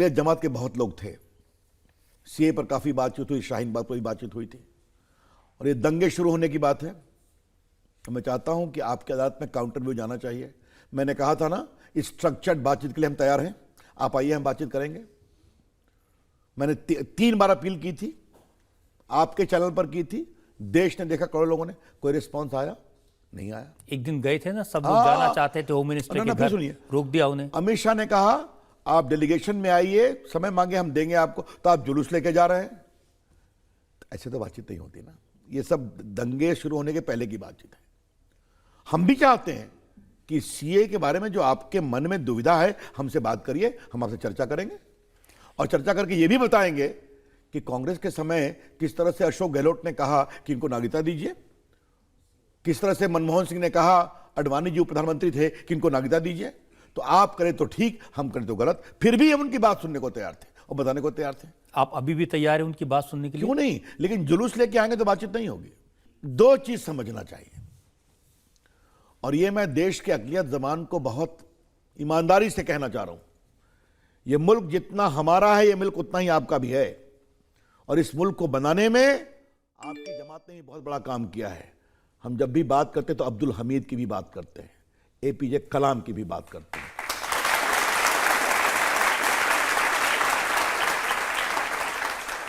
ये जमात के बहुत लोग थे। सीए पर काफी बातचीत हुई, शाहीन बाग पर भी बातचीत हुई थी, और ये दंगे शुरू होने की बात है। तो मैं चाहता हूं कि आपकी अदालत में काउंटर व्यू जाना चाहिए। मैंने कहा था ना, स्ट्रक्चर्ड बातचीत के लिए हम तैयार हैं, आप आइए, हम बातचीत करेंगे। मैंने 3 बार अपील की थी, आपके चैनल पर की थी, देश ने देखा, करोड़ों लोगों ने, कोई रिस्पॉन्स आया नहीं आया। एक दिन गए थे ना, सब लोग जाना चाहते थे होम मिनिस्टर के घर, रोक दिया उन्हें। अमित शाह ने कहा आप डेलीगेशन में आइए, समय मांगे हम देंगे आपको, तो आप जुलूस लेके जा रहे हैं। ऐसे तो बातचीत नहीं होती ना, ये सब दंगे शुरू होने के पहले की बातचीत है। हम भी चाहते हैं कि सीए के बारे में जो आपके मन में दुविधा है, हमसे बात करिए, हम आपसे चर्चा करेंगे, और चर्चा करके ये भी बताएंगे कि कांग्रेस के समय किस तरह से अशोक गहलोत ने कहा कि इनको नागरिकता दीजिए, किस तरह से मनमोहन सिंह ने कहा, अडवाणी जी प्रधानमंत्री थे, कि इनको नागरिकता दीजिए। तो आप करें तो ठीक, हम करें तो गलत, फिर भी हम उनकी बात सुनने को तैयार थे और बताने को तैयार थे। आप अभी भी तैयार हैं उनकी बात सुनने के लिए? क्यों नहीं, लेकिन जुलूस लेके आएंगे तो बातचीत नहीं होगी। 2 चीज समझना चाहिए, और ये मैं देश के अक़लियत ज़मान को बहुत ईमानदारी से कहना चाह रहा हूं। ये मुल्क जितना हमारा है, ये मुल्क उतना ही आपका भी है, और इस मुल्क को बनाने में आपकी जमात ने भी बहुत बड़ा काम किया है। हम जब भी बात करते हैं तो अब्दुल हमीद की भी बात करते हैं, एपीजे कलाम की भी बात करते हैं,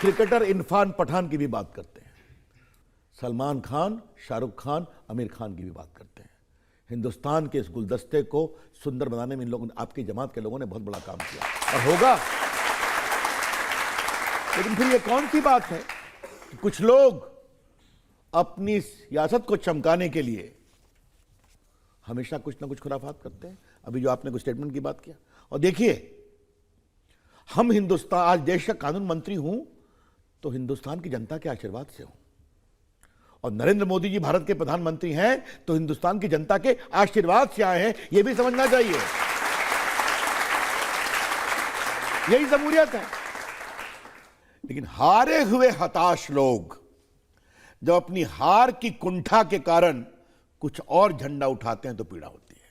क्रिकेटर इरफान पठान की भी बात करते हैं, सलमान खान, शाहरुख खान, आमिर खान की भी बात करते हैं। हिंदुस्तान के इस गुलदस्ते को सुंदर बनाने में इन लोगों ने, आपकी जमात के लोगों ने बहुत बड़ा काम किया और होगा। लेकिन फिर ये कौन सी बात है कि कुछ लोग अपनी सियासत को चमकाने के लिए हमेशा कुछ ना कुछ खुराफात करते हैं। अभी जो आपने कुछ स्टेटमेंट की बात किया, और देखिए, हम हिंदुस्तान, आज देश का कानून मंत्री हूं तो हिंदुस्तान की जनता के आशीर्वाद से हूं, और नरेंद्र मोदी जी भारत के प्रधानमंत्री हैं तो हिंदुस्तान की जनता के आशीर्वाद से आए हैं, यह भी समझना चाहिए। यही जमहूरियत है। लेकिन हारे हुए हताश लोग जब अपनी हार की कुंठा के कारण कुछ और झंडा उठाते हैं तो पीड़ा होती है,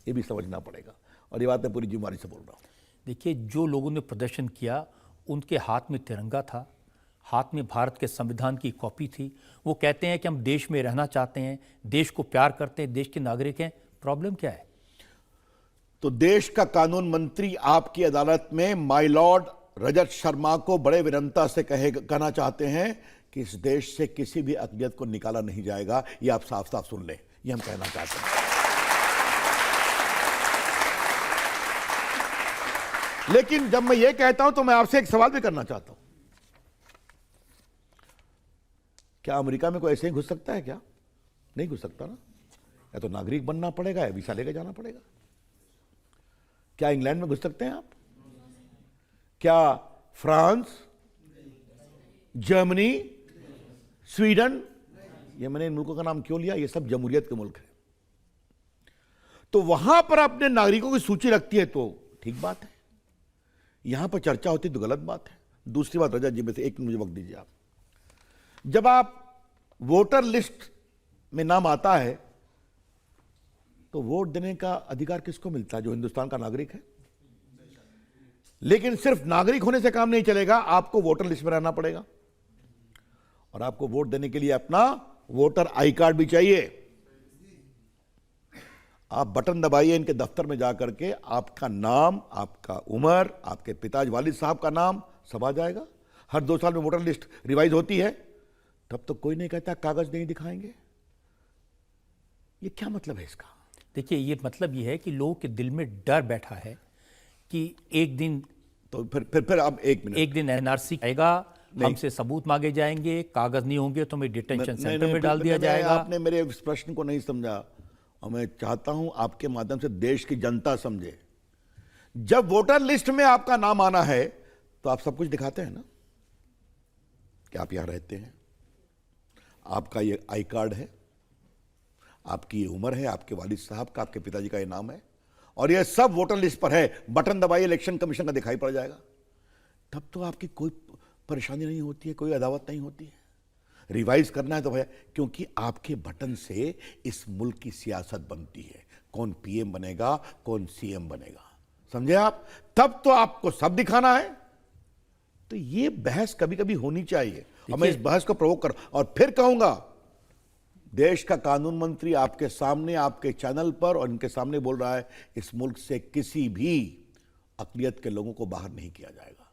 यह भी समझना पड़ेगा, और ये बात मैं पूरी जिम्मेदारी से बोल रहा हूं। देखिए, जो लोगों ने प्रदर्शन किया, उनके हाथ में तिरंगा था, हाथ में भारत के संविधान की कॉपी थी। वो कहते हैं कि हम देश में रहना चाहते हैं, देश को प्यार करते हैं, देश के नागरिक हैं। प्रॉब्लम क्या है? तो देश का कानून मंत्री आपकी अदालत में माय लॉर्ड रजत शर्मा को बड़े विनम्रता से कहना चाहते हैं कि इस देश से किसी भी अक़लियत को निकाला नहीं जाएगा। ये आप साफ साफ सुन लें, ये हम कहना चाहते हैं। लेकिन जब मैं ये कहता हूं तो मैं आपसे एक सवाल भी करना चाहता हूं, क्या अमेरिका में कोई ऐसे ही घुस सकता है? क्या नहीं घुस सकता ना, या तो नागरिक बनना पड़ेगा या वीसा लेकर जाना पड़ेगा। क्या इंग्लैंड में घुस सकते हैं आप? क्या फ्रांस, जर्मनी, स्वीडन, ये मैंने इन मुल्कों का नाम क्यों लिया, ये सब जमहूरियत के मुल्क है। तो वहां पर अपने नागरिकों की सूची रखती है तो ठीक बात है, यहां पर चर्चा होती तो गलत बात है। दूसरी बात, रजत जी में से एक मुझे वक्त दीजिए आप, जब आप वोटर लिस्ट में नाम आता है तो वोट देने का अधिकार किसको मिलता है? जो हिंदुस्तान का नागरिक है। लेकिन सिर्फ नागरिक होने से काम नहीं चलेगा, आपको वोटर लिस्ट में रहना पड़ेगा, और आपको वोट देने के लिए अपना वोटर आई कार्ड भी चाहिए। आप बटन दबाइए इनके दफ्तर में जाकर के, आपका नाम, आपका उम्र, आपके पिताजी वालिद साहब का नाम सब आ जाएगा। हर 2 साल में वोटर लिस्ट रिवाइज होती है, तब तो कोई नहीं कहता कागज नहीं दिखाएंगे। ये क्या मतलब है इसका? देखिए, ये मतलब ये है कि लोगों के दिल में डर बैठा है कि एक दिन, तो फिर अब एक मिनट, एक दिन एनआरसी आएगा, हमसे सबूत मांगे जाएंगे, कागज नहीं होंगे तो हमें डिटेंशन सेंटर में डाल दिया जाएगा। आपने मेरे इस प्रश्न को नहीं समझा, और मैं चाहता हूं आपके माध्यम से देश की जनता समझे। जब वोटर लिस्ट में आपका नाम आना है तो आप सब कुछ दिखाते हैं ना, कि आप यहां रहते हैं, आपका ये आई कार्ड है, आपकी ये उम्र है, आपके वालिद साहब का, आपके पिताजी का ये नाम है, और ये सब वोटर लिस्ट पर है। बटन दबाइए, इलेक्शन कमीशन का दिखाई पड़ जाएगा। तब तो आपकी कोई परेशानी नहीं होती है, कोई अदावत नहीं होती है। रिवाइज करना है तो भैया, क्योंकि आपके बटन से इस मुल्क की सियासत बनती है, कौन पीएम बनेगा, कौन सीएम बनेगा, समझे आप? तब तो आपको सब दिखाना है। तो ये बहस कभी कभी होनी चाहिए और मैं इस बहस को प्रोवोक कर और फिर कहूंगा, देश का कानून मंत्री आपके सामने, आपके चैनल पर और इनके सामने बोल रहा है, इस मुल्क से किसी भी अक़लियत के लोगों को बाहर नहीं किया जाएगा।